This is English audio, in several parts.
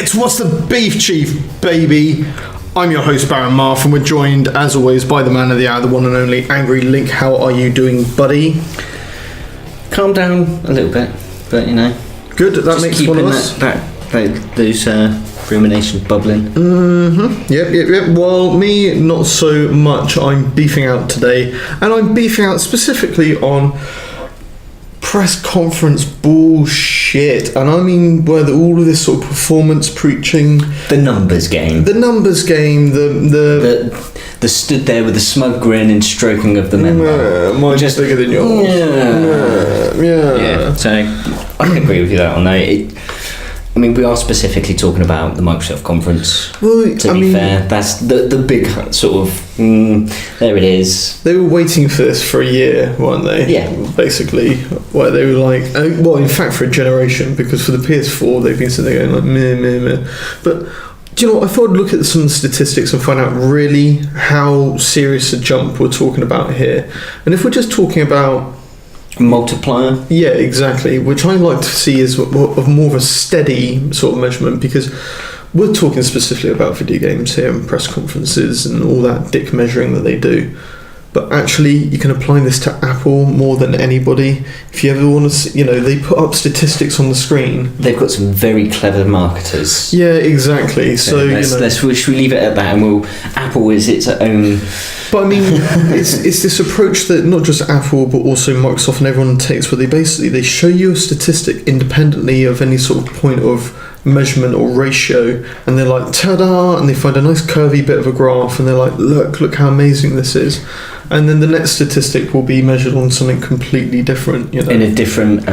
X, what's the beef, chief, baby? I'm your host, Baron Marf, and we're joined, as always, by the man of the hour, the one and only Angrylink. How are you doing, buddy? Calm down a little bit, but you know. Good, that makes one of us. Those ruminations bubbling. Mm-hmm. Yep. Well, me, not so much. I'm beefing out today, and I'm beefing out specifically on press conference bullshit, and I mean where all of this sort of performance preaching, the numbers game, the stood there with a smug grin and stroking of the member. Mine's just bigger than yours. Yeah. So I can agree with you that on that. I mean, we are specifically talking about the Microsoft conference. Well, to be fair, that's the big sort of. There it is. They were waiting for this for a year, weren't they? Yeah. Basically, where they were like, well, in fact, for a generation, because for the PS4, they've been sitting there going like, meh. But do you know what? I thought I'd look at some statistics and find out really how serious a jump we're talking about here. And if we're just talking about multiplier, yeah, exactly, which I like to see as more of a steady sort of measurement, because we're talking specifically about video games here and press conferences and all that dick measuring that they do. But actually, you can apply this to Apple more than anybody. If you ever want to, they put up statistics on the screen. They've got some very clever marketers. Yeah, exactly. So should we leave it at that? And Apple is its own. But I mean, it's this approach that not just Apple but also Microsoft and everyone takes, where they show you a statistic independently of any sort of point of measurement or ratio, and they're like, ta-da, and they find a nice curvy bit of a graph, and they're like, look how amazing this is. And then the next statistic will be measured on something completely different, in a different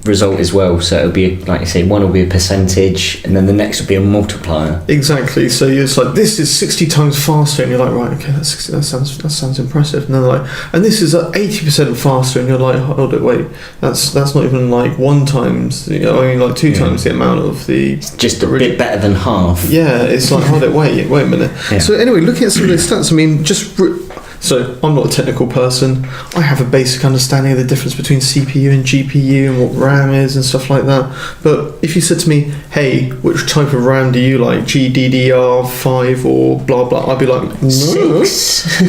result as well. So it'll be, like you say, one will be a percentage, and then the next will be a multiplier. Exactly. So it's like, this is 60 times faster, and you're like, right, okay, that sounds impressive. And then they're like, and this is 80% faster, and you're like, hold it, wait, that's not even like 1 times, like 2 times the amount of the. It's just a bit better than half. Yeah, it's like, hold it, wait a minute. Yeah. So anyway, looking at some of those stats, I mean, so I'm not a technical person. I have a basic understanding of the difference between CPU and GPU and what RAM is and stuff like that. But if you said to me, hey, which type of RAM do you like, GDDR5 or blah blah, I'd be like, no. 6.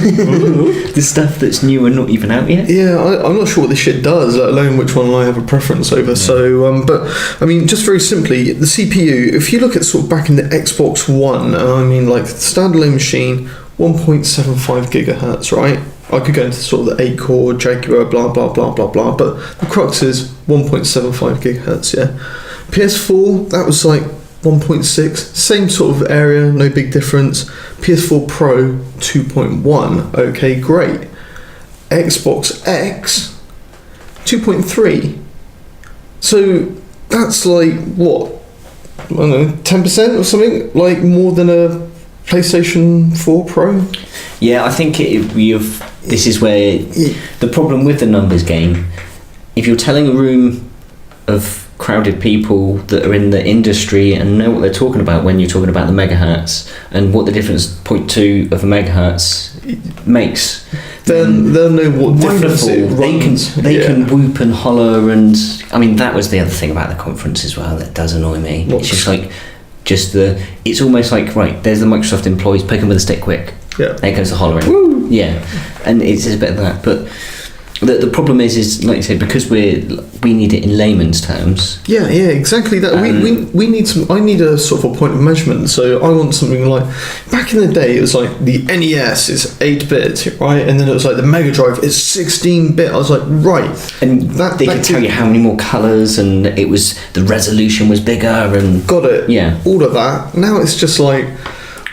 The stuff that's new and not even out yet. Yeah, I'm not sure what this shit does, let alone which one I have a preference over. Yeah. So, but I mean, just very simply, the CPU, if you look at sort of back in the Xbox One, I mean, like the standalone machine, 1.75 gigahertz, right? I could go into sort of the 8-core Jaguar, blah, blah, blah, blah, blah, but the crux is 1.75 gigahertz, yeah? PS4, that was like 1.6, same sort of area, no big difference. PS4 Pro, 2.1, okay, great. Xbox X, 2.3. So that's like, what? I don't know, 10% or something? Like more than a PlayStation 4 Pro? Yeah, I think this is where the problem with the numbers game, if you're telling a room of crowded people that are in the industry and know what they're talking about when you're talking about the megahertz and what the difference 0.2 of a megahertz makes, then they'll know what difference it runs. They can whoop and holler, and I mean that was the other thing about the conference as well that does annoy me. It's just like it's almost like, right, there's the Microsoft employees, pick them with a stick quick. Yeah. There goes the hollering. Woo! Yeah. And it's a bit of that. But the problem is like you said, because we need it in layman's terms. Yeah, exactly that. We need I need a sort of a point of measurement. So I want something like, back in the day it was like the NES is 8-bit, right? And then it was like the Mega Drive is 16-bit. I was like, right. And they could tell you how many more colours, and the resolution was bigger, and got it. Yeah. All of that. Now it's just like,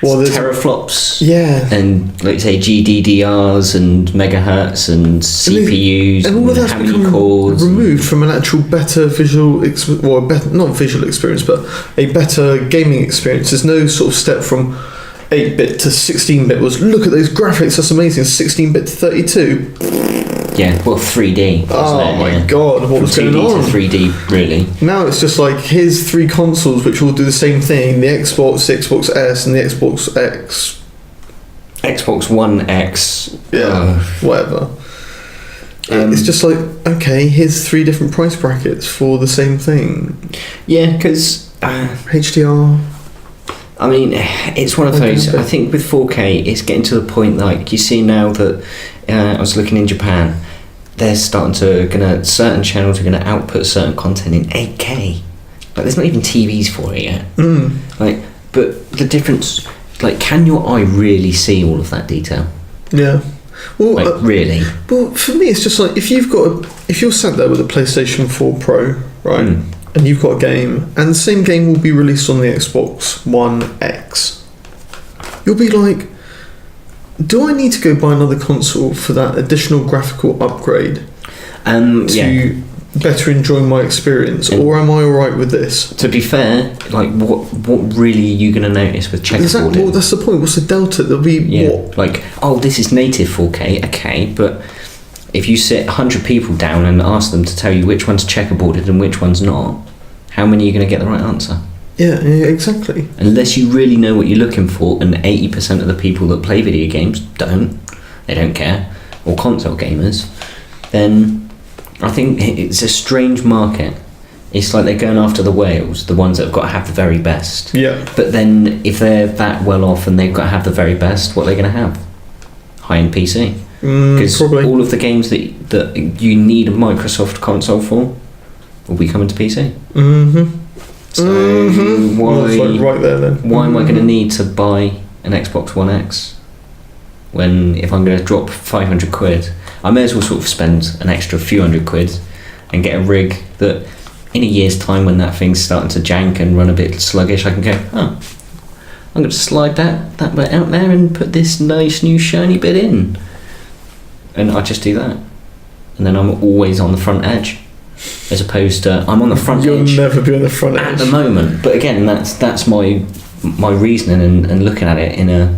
well, there's teraflops, yeah, and like you say, GDDRs and megahertz and CPUs, and all of that's how many cores removed from an actual better not visual experience, but a better gaming experience. There's no sort of step from 8-bit to 16-bit. Was look at those graphics, that's amazing. 16-bit to 32. Yeah, well, 3D. Oh my god, what was going on? 2D to 3D, really. Now it's just like, here's 3 consoles which will do the same thing: the Xbox, the Xbox S, and the Xbox X. Xbox One X. Yeah, whatever. It's just like, okay, here's 3 different price brackets for the same thing. Yeah, because HDR. I mean, it's one of those. I think with 4K, it's getting to the point like you see now that I was looking in Japan. They're starting to certain channels are gonna output certain content in 8K. Like there's not even TVs for it yet. Like, but the difference, like, can your eye really see all of that detail? Yeah. Well, like really. Well, for me, it's just like if you're sat there with a PlayStation 4 Pro, right, and you've got a game, and the same game will be released on the Xbox One X, you'll be like, do I need to go buy another console for that additional graphical upgrade to better enjoy my experience, or am I alright with this? To be fair, like what really are you going to notice with checkerboarding? Exactly. Well, that's the point. What's the delta? There'll be what? Like, oh, this is native 4K, okay, but if you sit 100 people down and ask them to tell you which one's checkerboarded and which one's not, how many are you going to get the right answer? Yeah, exactly. Unless you really know what you're looking for, and 80% of the people that play video games they don't care, or console gamers, then I think it's a strange market. It's like they're going after the whales, the ones that have got to have the very best. Yeah. But then if they're that well off and they've got to have the very best, what are they going to have? High-end PC. Because all of the games that you need a Microsoft console for will be coming to PC. So why, right there, then. Why am I going to need to buy an Xbox One X when if I'm going to drop 500 quid, I may as well sort of spend an extra few hundred quid and get a rig that in a year's time when that thing's starting to jank and run a bit sluggish, I can go, I'm going to slide that bit out there and put this nice new shiny bit in. And I just do that. And then I'm always on the front edge. As opposed to I'm on the front edge. You'll never be on the front edge at the moment. But again, that's my reasoning and looking at it in a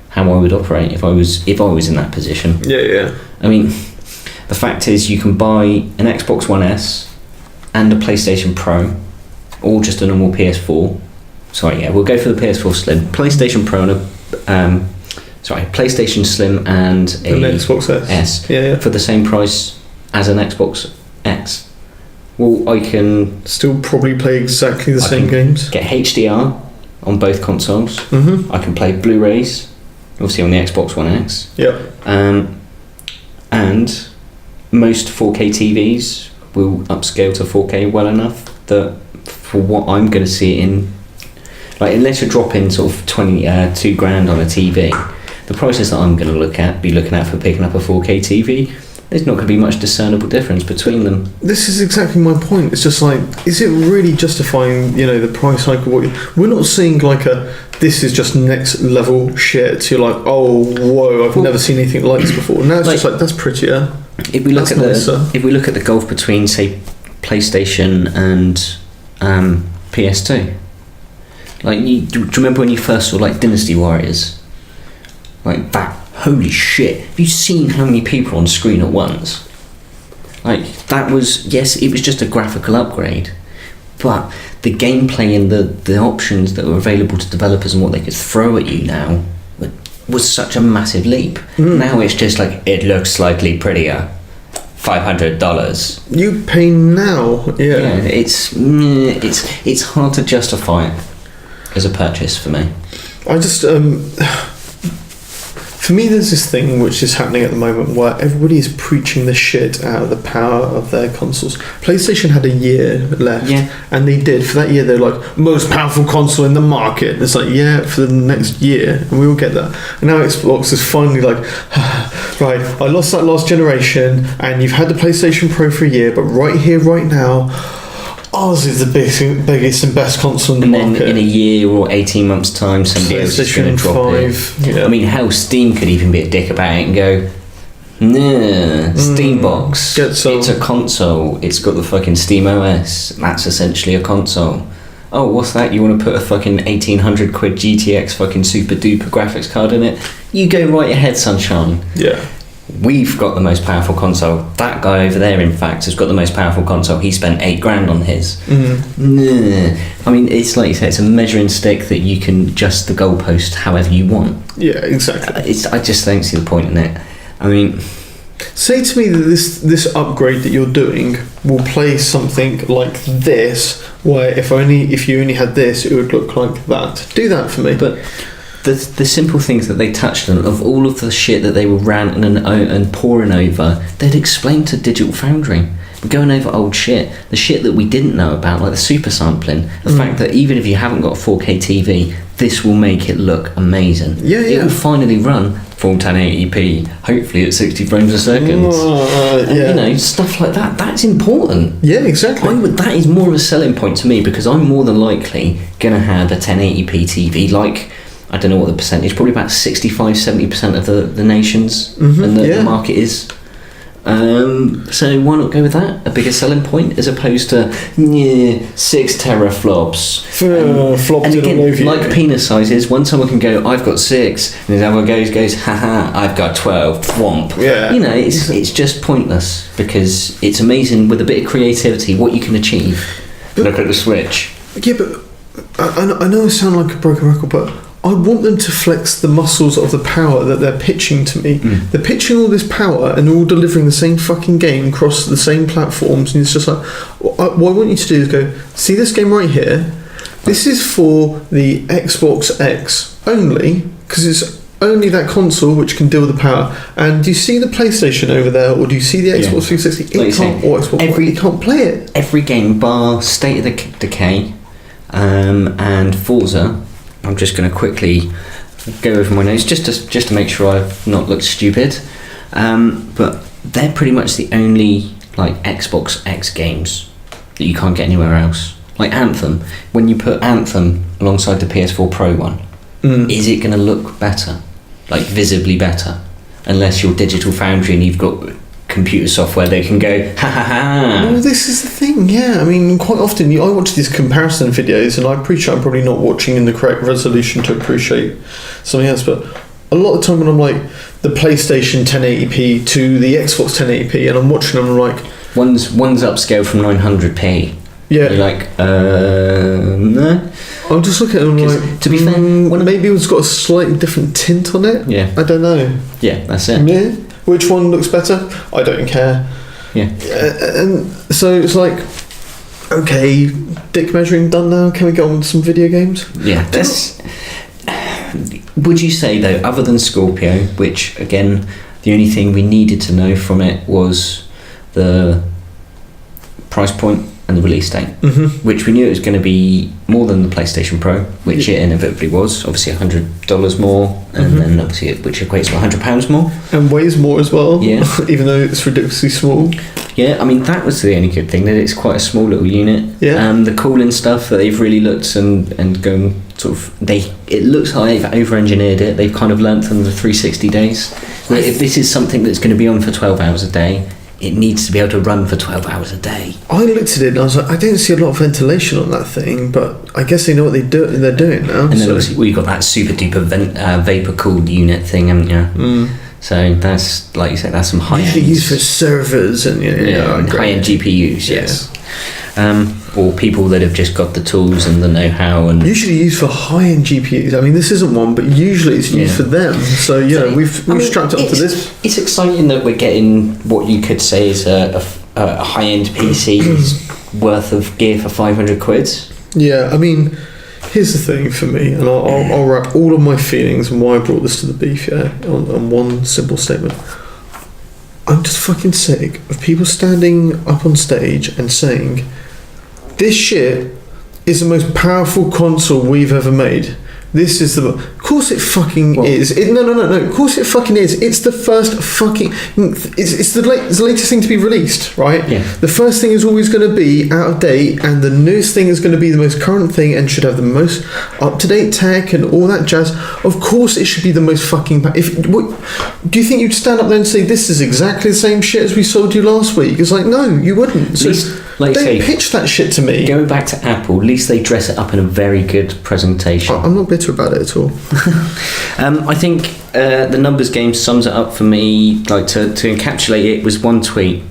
how I would operate if I was in that position. Yeah. I mean, the fact is you can buy an Xbox One S and a PlayStation Pro, or just a normal PS4. We'll go for the PS4 Slim, PlayStation Pro, and PlayStation Slim and an Xbox S. Yeah. For the same price as an Xbox X. Well, I can still probably play exactly the same games. Get HDR on both consoles. I can play Blu-rays, obviously on the Xbox One X. Yeah. And most 4K TVs will upscale to 4K well enough that for what I'm going to see it in, like unless you're dropping sort of $2,000 on a TV, the prices that I'm going to be looking at for picking up a 4K TV, there's not going to be much discernible difference between them. This is exactly my point. It's just like, is it really justifying, the price hike? We're not seeing like this is just next level shit. You're like, oh, whoa, I've never seen anything like this before. Now it's just like, that's prettier. If we look at the gulf between, say, PlayStation and PS2, like, do you remember when you first saw like Dynasty Warriors? Like that. Holy shit, have you seen how many people on screen at once? Like, that was, yes, it was just a graphical upgrade, but the gameplay and the options that were available to developers and what they could throw at you now was such a massive leap. Now it's just like, it looks slightly prettier, $500. You pay now, yeah. It's hard to justify it as a purchase for me. I just, for me, there's this thing which is happening at the moment where everybody is preaching the shit out of the power of their consoles. PlayStation had a year left, and they did. For that year, they're like, most powerful console in the market. It's like, for the next year, and we will get that. And now Xbox is finally like, right, I lost that last generation, and you've had the PlayStation Pro for a year, but right here, right now, ours is the biggest and best console in the market. Then in a year or 18 months' time, somebody else is going to drop it. Yeah. I mean, hell, Steam could even be a dick about it and go, nah, Steam box. It's a console. It's got the fucking Steam OS. That's essentially a console. Oh, what's that? You want to put a fucking 1,800 quid GTX fucking super duper graphics card in it? You go right ahead, sunshine. Yeah. We've got the most powerful console. That guy over there, in fact, has got the most powerful console. He spent $8,000 on his. Nah. I mean, it's like you said, it's a measuring stick that you can adjust the goalpost however you want. Yeah, exactly. I just don't see the point in it. I mean, say to me that this upgrade that you're doing will play something like this, where if you only had this, it would look like that. Do that for me. But the simple things that they touched on, of all of the shit that they were ranting and pouring over, they'd explain to Digital Foundry. We're going over old shit, the shit that we didn't know about, like the super sampling, the fact that even if you haven't got a 4K TV, this will make it look amazing. It will finally run full 1080p, hopefully at 60 frames a second. And, stuff like that. That's important. Yeah, exactly. That is more of a selling point to me, because I'm more than likely going to have a 1080p TV. Like, I don't know what the percentage, probably about 65-70% of the nations and the market is. So why not go with that? A bigger selling point as opposed to 6 teraflops. And again, like penis sizes, one someone can go, I've got 6, and the other goes, haha, I've got 12. Thwomp. Yeah. It's just pointless, because it's amazing with a bit of creativity what you can achieve. Look at the Switch. Yeah, but I know I sound like a broken record, but I want them to flex the muscles of the power that they're pitching to me. They're pitching all this power and they're all delivering the same fucking game across the same platforms, and it's just like, what I want you to do is go, see this game right here? This is for the Xbox X only, because it's only that console which can deal with the power. And do you see the PlayStation over there, or do you see the Xbox 360? It can't, or Xbox One, it can't play it. Every game bar State of Decay and Forza. I'm just going to quickly go over my notes just to make sure I've not looked stupid. But they're pretty much the only like Xbox X games that you can't get anywhere else. Like Anthem, when you put Anthem alongside the PS4 Pro one, is it going to look better? Like visibly better? Unless you're Digital Foundry and you've got computer software they can go ha ha ha. Well, this is the thing, yeah. I mean, quite often I watch these comparison videos, and I appreciate I'm probably not watching in the correct resolution to appreciate something else, but a lot of the time when I'm like the PlayStation 1080p to the Xbox 1080p, and I'm watching them, I'm like, one's upscale from 900p. Yeah. You're like, no. I'll just look at it and I'm like, to be fair, maybe it's got a slightly different tint on it. Yeah. I don't know. Yeah, that's it. Yeah. Which one looks better? I don't care. Yeah. And so it's like, okay, dick measuring done now. Can we get on with some video games? Yeah. Would you say though, other than Scorpio, which again, the only thing we needed to know from it was the price point and the release date, which we knew it was going to be more than the PlayStation Pro, which it inevitably was, obviously $100 more, and then obviously which equates to £100 more, and weighs more as well. Yeah. Even though it's ridiculously small. Yeah, I mean that was the only good thing, that it's quite a small little unit. Yeah. The cooling stuff that they've really looked and gone sort of, it looks like they've over-engineered it. They've kind of learnt from the 360 days. If this is something that's going to be on for 12 hours a day, it needs to be able to run for 12 hours a day. I looked at it and I was like, I don't see a lot of ventilation on that thing, but I guess they know what they're doing now. And then obviously we've got that super duper vapor cooled unit thing, haven't you? So that's, like you said, that's some high end. Usually used for servers and and high end GPUs, yes. Or people that have just got the tools and the know-how, and usually used for high-end GPUs. I mean, this isn't one, but usually it's used for them. So we've strapped it onto this. It's exciting that we're getting what you could say is a high-end PC's worth of gear for 500 quid. Yeah, I mean, here's the thing for me, and I'll wrap all of my feelings and why I brought this to the beef on one simple statement. I'm just fucking sick of people standing up on stage and saying, this shit is the most powerful console we've ever made. This is the... Of course it fucking is. No. Of course it fucking is. It's the first fucking... It's the latest thing to be released, right? Yeah. The first thing is always going to be out of date, and the newest thing is going to be the most current thing and should have the most up-to-date tech and all that jazz. Of course it should be the most fucking... Do you think you'd stand up there and say, this is exactly the same shit as we sold you last week? It's like, no, you wouldn't. So don't pitch that shit to me. Going back to Apple, at least they dress it up in a very good presentation. I'm not bitter about it at all. I think the numbers game sums it up for me. Like to encapsulate it was one tweet.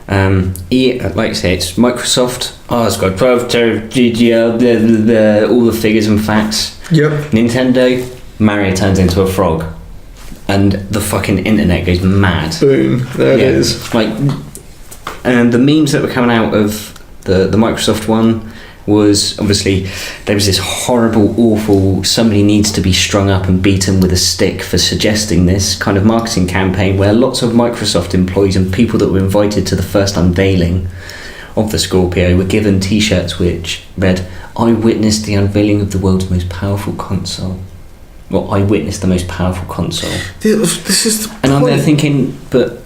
Like I say, it's Microsoft. It's got 12 GGL, all the figures and facts. Yep. Nintendo, Mario turns into a frog. and the fucking internet goes mad. Boom, there it is. Like, and the memes that were coming out of the Microsoft one was obviously there was this horrible, awful, somebody needs to be strung up and beaten with a stick for suggesting this kind of marketing campaign, where lots of Microsoft employees and people that were invited to the first unveiling of the Scorpio were given t-shirts which read, "I witnessed the unveiling of the world's most powerful console." Well, I witnessed the most powerful console. This is the and I'm there point. thinking, but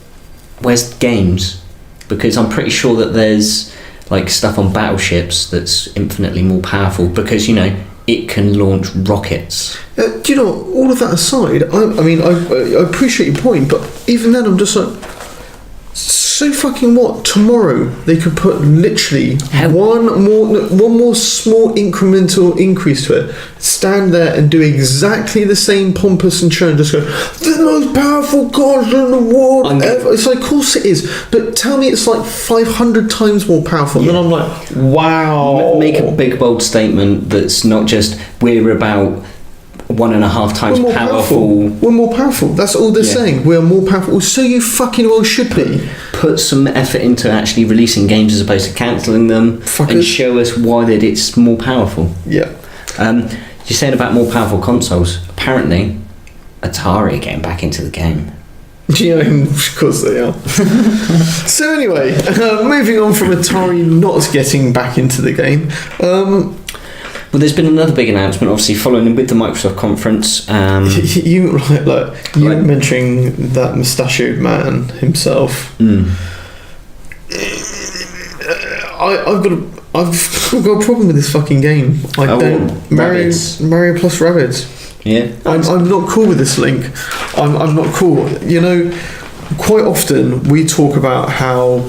where's games? Because I'm pretty sure that there's like stuff on battleships that's infinitely more powerful, because, you know, it can launch rockets. Do you know, all of that aside, I mean, I appreciate your point, but even then I'm just like, so fucking what? Tomorrow they could put literally one more small incremental increase to it, stand there and do exactly the same pompous and show and just go, the most powerful console in the world ever. It's like, of course it is, but tell me it's like 500 times more powerful. Yeah. And then I'm like, wow. Make a big bold statement that's not just we're about 1.5 times powerful. We're more powerful. That's all they're saying. We're more powerful. So you fucking well should be. Put some effort into actually releasing games as opposed to cancelling them, and show us why that it's more powerful. Yeah. You're saying about more powerful consoles. Apparently, Atari are getting back into the game. Yeah, of course they are. So anyway, moving on from Atari not getting back into the game. Well, there's been another big announcement, obviously, following with the Microsoft conference. You mentioning that mustachioed man himself. I've got a problem with this fucking game. Mario plus Rabbids. Yeah, I'm not cool with this link. I'm not cool. You know, quite often we talk about how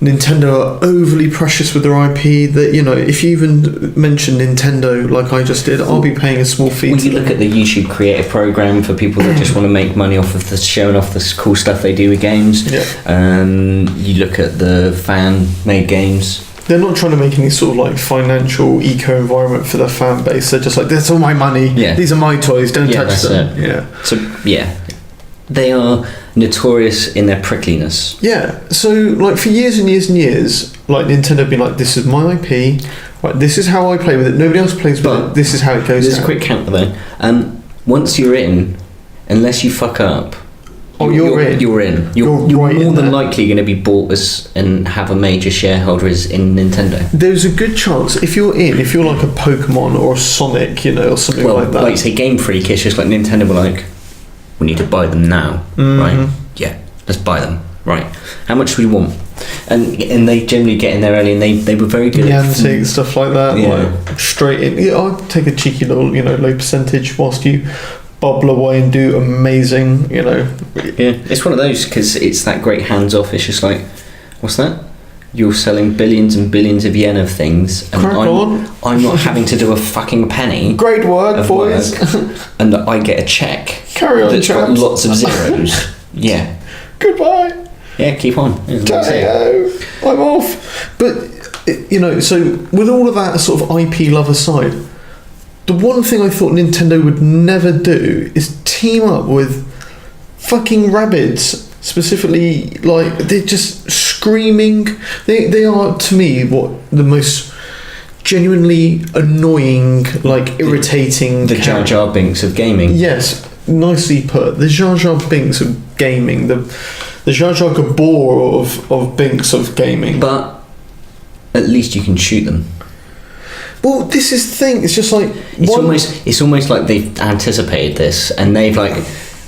Nintendo are overly precious with their IP, that, you know, if you even mention Nintendo like I just did, I'll be paying a small fee. When you look at the YouTube creator program for people that just want to make money off of the showing off the cool stuff they do with games, you look at the fan-made games. They're not trying to make any sort of like financial eco-environment for their fan base. They're just like, that's all my money. Yeah. These are my toys. Don't touch them. Yeah. So they are notorious in their prickliness. Yeah. So like for years and years and years, like Nintendo have been like, this is my IP. Right. This is how I play with it. Nobody else plays with it. This is how it goes. There's a quick counter though. Once you're in, unless you fuck up. You're in. You're more than likely going to be bought as and have a major shareholder as in Nintendo. There's a good chance if you're like a Pokemon or a Sonic, you know, or something like that. Like say Game Freak, it's just like Nintendo were like, we need to buy them now, right? Yeah, let's buy them, right? How much do we want? And they generally get in there early, and they were very good at stuff like that. Yeah. Like straight in. Yeah, I'll take a cheeky little, you know, low percentage whilst you bobble away and do amazing, you know. Yeah, it's one of those because it's that great hands off. It's just like, what's that? You're selling billions and billions of yen of things, and I'm not having to do a fucking penny. Great work, boys. And I get a check. Carry on, that's got lots of zeros. Yeah. Goodbye. Yeah, keep on. I'm off. But you know, so with all of that sort of IP love aside, the one thing I thought Nintendo would never do is team up with fucking Rabbids. Specifically, like, they're just screaming. They are, to me, what the most genuinely annoying, like, irritating... The Jar Jar Binks of gaming. Yes, nicely put. The Jar Jar Binks of gaming. The Jar Jar Gabor of Binks of gaming. But at least you can shoot them. Well, this is the thing. It's just like... It's almost like they've anticipated this, and they've, like...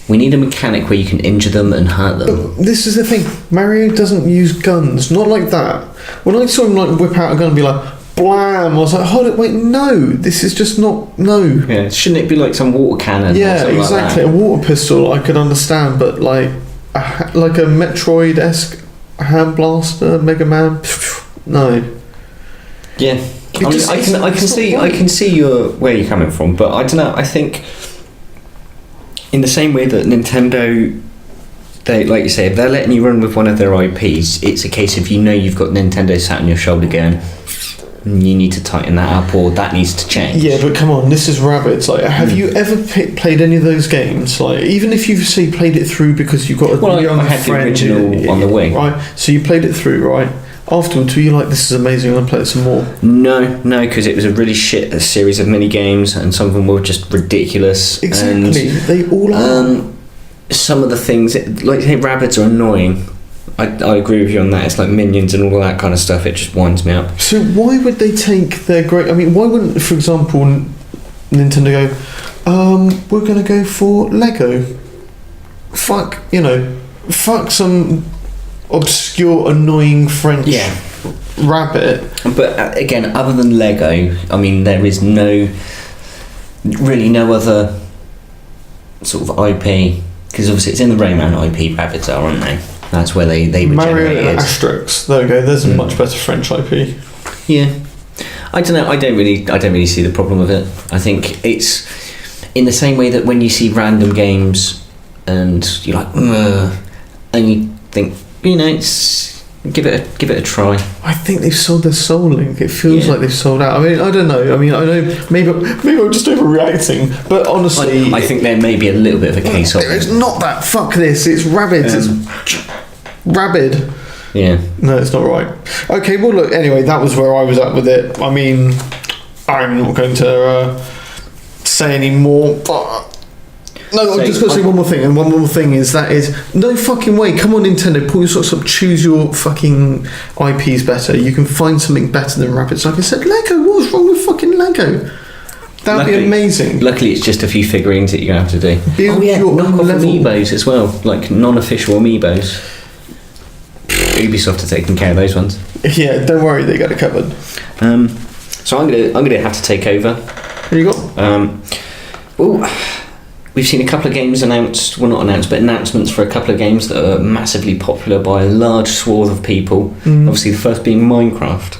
We need a mechanic where you can injure them and hurt them. But this is the thing. Mario doesn't use guns. Not like that. When I saw him like whip out a gun and be like, blam, I was like, hold it, wait, no. This is just not, no. Yeah, shouldn't it be like some water cannon? Yeah, exactly. Like a water pistol I could understand, but like a Metroid-esque hand blaster, Mega Man, no. Yeah. I can see where you're coming from, but I don't know. I think in the same way that Nintendo, they, like you say, if they're letting you run with one of their IPs, it's a case of, you know, you've got Nintendo sat on your shoulder going, you need to tighten that up, or that needs to change. Yeah, but come on, this is Rabbids. Like, have you ever played any of those games? Like, even if you've played it through because you've got a young I had friend, the original on the Wii, right? So you played it through, right? Afterwards, were you like, this is amazing, I'm gonna play it some more? No, because it was a really shit series of mini games, and some of them were just ridiculous. Exactly, and, they all are. Some of the things, like, hey, Rabbids are annoying. I agree with you on that. It's like Minions and all that kind of stuff. It just winds me up. So why would they take their great... I mean, why wouldn't, for example, Nintendo go, we're going to go for Lego? Fuck some obscure, annoying French rabbit. But again, other than Lego, I mean, there is really no other sort of IP, because obviously it's in the Rayman IP, Rabbids are, aren't they? That's where they were Mario generated. and Asterix. There we go. There's a much better French IP. Yeah, I don't know. I don't really see the problem with it. I think it's in the same way that when you see random games and you're like, ugh, and you think, it's give it a try. I think they've sold their soul, Link. It feels like they've sold out. I mean, I don't know. I mean, I know maybe I'm just overreacting, but honestly, I think there may be a little bit of a case of it. It's not that. Fuck this. It's Rabbids. It's Rabid. Yeah. No, it's not right. Okay, well, look, anyway, that was where I was at with it. I mean, I'm not going to say any more, but... No, I'm just going to say one more thing, and one more thing is no fucking way. Come on, Nintendo, pull your socks up, choose your fucking IPs better. You can find something better than Rabbids. Like I said, Lego, what's wrong with fucking Lego? That'd be amazing. Luckily, it's just a few figurines that you're going to have to do. Build your knock own off level. amiibos as well, like non-official amiibos. Ubisoft are taking care of those ones. Yeah, don't worry, they got it covered. So I'm gonna have to take over. Here you go. We've seen a couple of games announced. Well, not announced, but announcements for a couple of games that are massively popular by a large swath of people. Obviously, the first being Minecraft.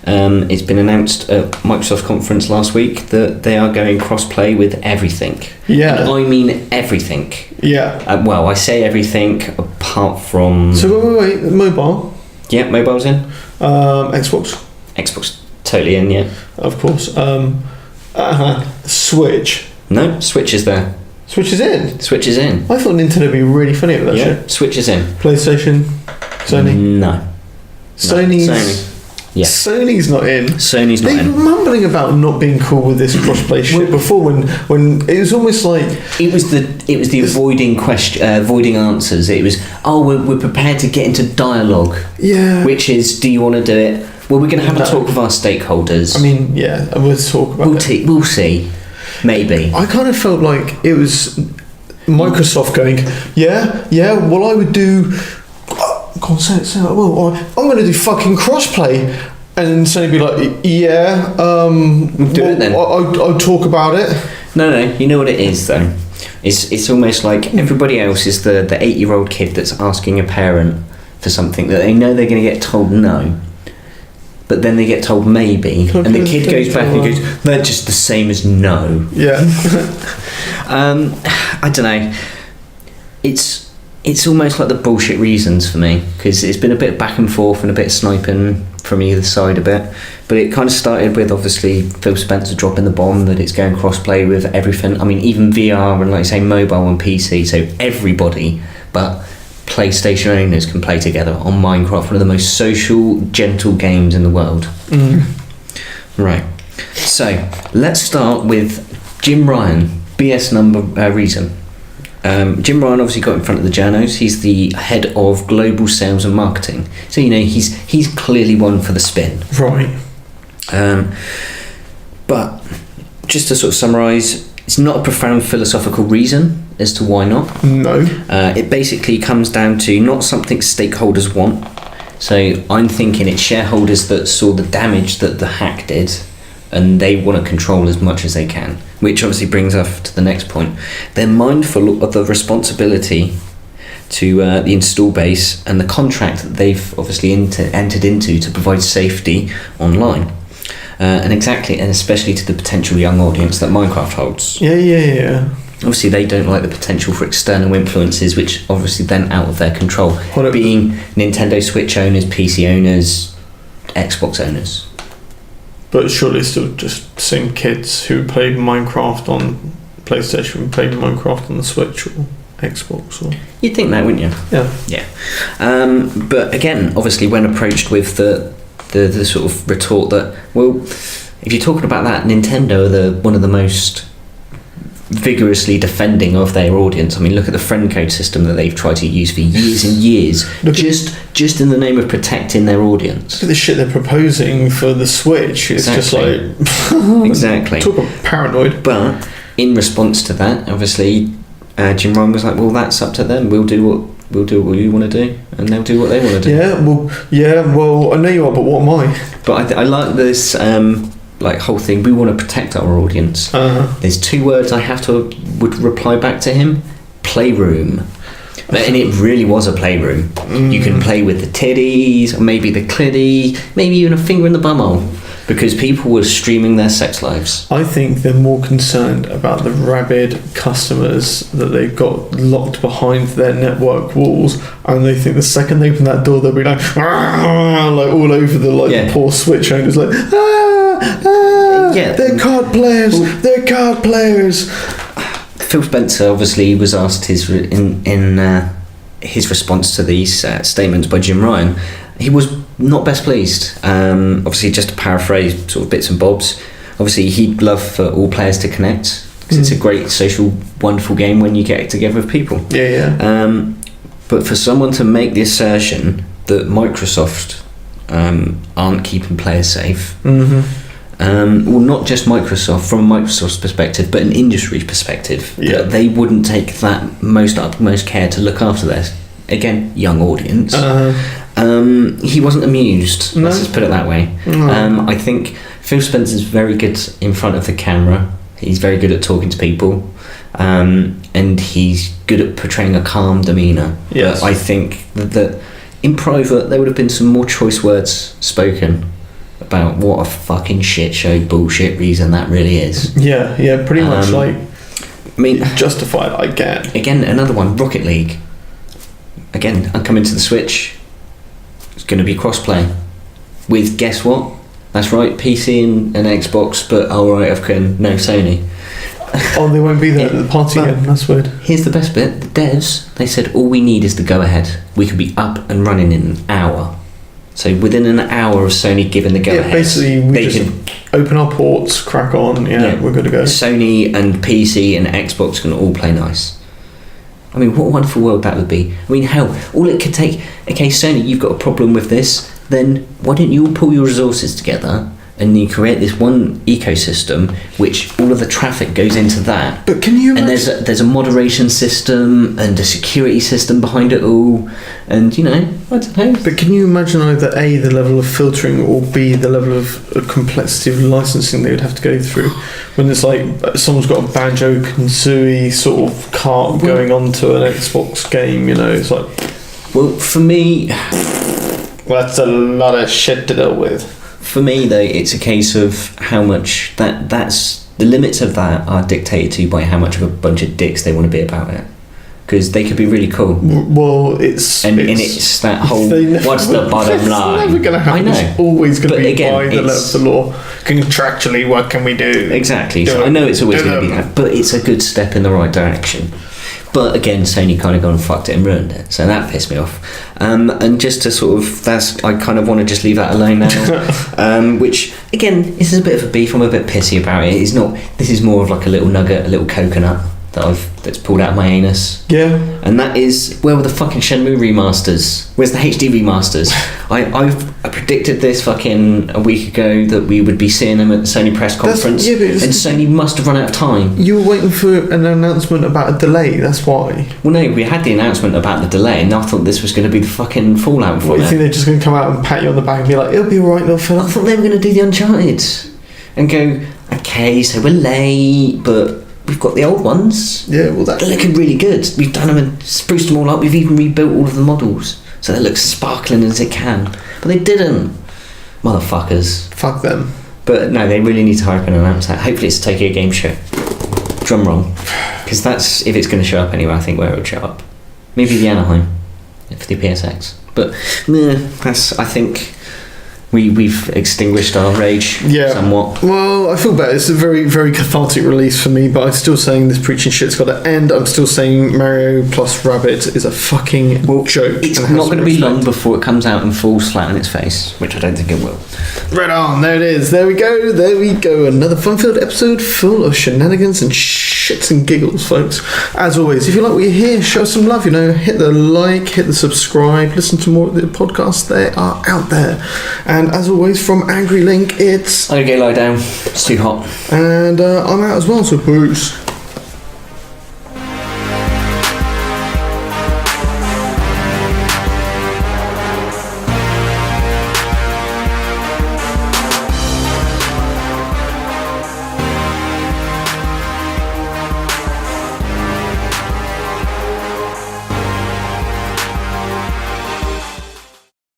It's been announced at Microsoft conference last week that they are going cross-play with everything. Yeah. And I mean everything. Yeah. Well, I say everything apart from... So wait, mobile? Yeah, mobile's in. Xbox, totally in, yeah. of course. Switch. No, Switch is there. Switch is in? Switch is in. I thought Nintendo would be really funny with that shit. Switch is in. PlayStation? Sony? No. Sony's... Sony. Yeah. Sony's not in. Sony's not They were in. mumbling about not being cool with this crossplay shit before when it was almost like It was the avoiding answers. It was, we're prepared to get into dialogue. Yeah. Which is, do you want to do it? Well, we're going to have a talk with our stakeholders. I mean, yeah, we'll talk about it. We'll see. Maybe. I kind of felt like it was Microsoft going, well, I would do... Go on, say it. Well, I'm going to do fucking crossplay. And then Sony be like, We'll do it then. I'll talk about it. No, you know what it is though? It's almost like everybody else is the 8-year-old kid that's asking a parent for something that they know they're going to get told no, but then they get told maybe, and the kid goes back and goes, they're just the same as no. Yeah. I don't know. It's almost like the bullshit reasons for me, because it's been a bit back and forth and a bit of sniping from either side a bit, but it kind of started with obviously Phil Spencer dropping the bomb that it's going cross-play with everything. I mean, even VR and, like, say, mobile and PC, so everybody but PlayStation owners can play together on Minecraft, one of the most social, gentle games in the world. Right, so let's start with Jim Ryan, BS number reason. Jim Ryan obviously got in front of the journos. He's the head of global sales and marketing, so he's clearly one for the spin. Right. But just to sort of summarise, it's not a profound philosophical reason as to why not. No. It basically comes down to not something stakeholders want. So I'm thinking it's shareholders that saw the damage that the hack did, and they want to control as much as they can, which obviously brings us to the next point. They're mindful of the responsibility to the install base and the contract that they've obviously entered into to provide safety online, and especially to the potential young audience that Minecraft holds. Yeah. Obviously they don't like the potential for external influences, which obviously then out of their control, being Nintendo Switch owners, PC owners, Xbox owners. But surely it's still just the same kids who played Minecraft on PlayStation, played Minecraft on the Switch or Xbox. Or You'd think that, wouldn't you? Yeah. But again, obviously, when approached with the sort of retort that, well, if you're talking about that, Nintendo are one of the most vigorously defending of their audience. I mean, look at the friend code system that they've tried to use for years and years, just in the name of protecting their audience. Look at the shit they're proposing for the Switch. It's just like exactly. Talk about paranoid. But in response to that, obviously, Jim Ryan was like, "Well, that's up to them. We'll do what you want to do, and they'll do what they want to do." Well, I know you are, but what am I? But I like this. Like whole thing, we want to protect our audience. There's 2 words I would reply back to him: playroom. And it really was a playroom. You can play with the titties, or maybe the clitty, maybe even a finger in the bumhole, because people were streaming their sex lives. I think they're more concerned about the rabid customers that they've got locked behind their network walls, and they think the second they open that door, they'll be like all over the poor Switch owners, like they're card players. They're card players. Phil Spencer obviously was asked his response to these statements by Jim Ryan. He was not best pleased. Obviously, just to paraphrase sort of bits and bobs, obviously he'd love for all players to connect, because it's a great social, wonderful game when you get together with people. But for someone to make the assertion that Microsoft aren't keeping players safe, well, not just Microsoft, from Microsoft's perspective, but an industry perspective, that they wouldn't take that utmost care to look after their, again, young audience. He wasn't amused. No. Let's just put it that way. I think Phil Spencer's very good in front of the camera. He's very good at talking to people, and he's good at portraying a calm demeanour. Yes. But I think that in private there would have been some more choice words spoken about what a fucking shit show bullshit reason that really is. Pretty much. I mean, justified, I get. Again, another one, Rocket League. Again, I'm coming to the Switch. It's going to be cross-play with, guess what? That's right, PC and Xbox, but alright, no Sony. Oh, they won't be there at the party again. That's weird. Here's the best bit. The devs, they said all we need is the go-ahead. We could be up and running in an hour. So within an hour of Sony giving the go-ahead, basically we can open our ports, crack on. We're good to go. Sony and PC and Xbox can all play nice. I mean, what a wonderful world that would be. I mean, hell, all it could take... Okay, Sony, you've got a problem with this, then why don't you all pull your resources together and you create this one ecosystem which all of the traffic goes into that. But can you imagine... And there's a moderation system and a security system behind it all, and I don't know. But can you imagine either A, the level of filtering, or B, the level of complexity of licensing they would have to go through when it's like someone's got a Banjo-Kazooie sort of cart going onto an Xbox game, it's like... Well, for me... That's a lot of shit to deal with. For me, though, it's a case of how much that's the limits of that are dictated to by how much of a bunch of dicks they want to be about it. Because they could be really cool. Well, it's that whole what's the bottom line? It's never going to happen. I know. It's always going to be again, by the letter of the law. Contractually, what can we do? Exactly. So I know it's always going to be that, but it's a good step in the right direction. But again, Sony kind of gone and fucked it and ruined it, so that pissed me off. And just to sort of, I kind of want to just leave that alone now. Which again, this is a bit of a beef. I'm a bit pissy about it. It's not. This is more of like a little nugget, a little coconut that's pulled out of my anus. Yeah. And that is, where were the fucking Shenmue remasters? Where's the HD remasters? I predicted this fucking a week ago that we would be seeing them at the Sony press conference, and Sony must have run out of time. You were waiting for an announcement about a delay, that's why. Well, no, we had the announcement about the delay, and I thought this was going to be the fucking fallout from it. You think they're just going to come out and pat you on the back and be like, it'll be alright, little fella? I thought they were going to do the Uncharted and go, okay, so we're late, but we've got the old ones. Yeah, well, they're looking really good. We've done them and spruced them all up. We've even rebuilt all of the models so they look sparkling as it can. But they didn't. Motherfuckers. Fuck them. But no, they really need to hurry up and announce that. Hopefully it's a Tokyo Game Show. Drum roll. Because that's, if it's going to show up anywhere, I think where it would show up. Maybe the Anaheim for the PSX. But that's, I think, we've extinguished our rage somewhat. Well, I feel better. It's a very, very cathartic release for me, but I'm still saying this preaching shit's got to end. I'm still saying Mario plus Rabbit is a fucking joke. It's not going to be long before it comes out and falls flat on its face, which I don't think it will. Right on, there it is. There we go. Another fun-filled episode full of shenanigans and shits and giggles, folks. As always, if you like what you hear, show us some love. Hit the like, hit the subscribe, listen to more of the podcasts. They are out there. And as always, from Angrylink, it's... I'm going to go lie down. It's too hot. And I'm out as well, so peace.